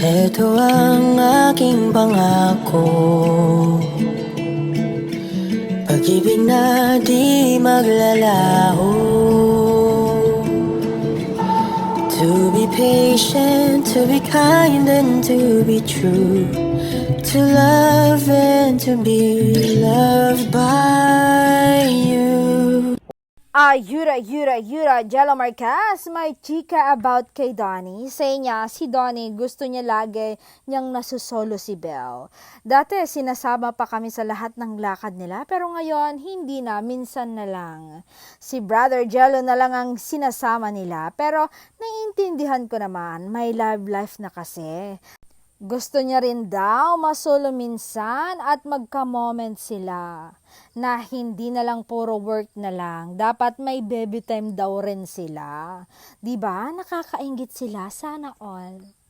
Ito ang aking pangako, pag-ibig na di maglalaho. To be patient, to be kind and to be true, to love and to be loved by you. Yura, Jello Marquez, may chika about kay Donnie. Say niya, si Donnie gusto niya lagi niyang nasusolo si Belle. Dati sinasama pa kami sa lahat ng lakad nila, pero ngayon hindi na, minsan na lang. Si Brother Jello na lang ang sinasama nila, pero naiintindihan ko naman, may love life na kasi. Gusto niya rin daw masolo minsan at magka-moment sila na hindi na lang puro work na lang. Dapat may baby time daw rin sila. 'Di ba? Nakakainggit sila, sana all.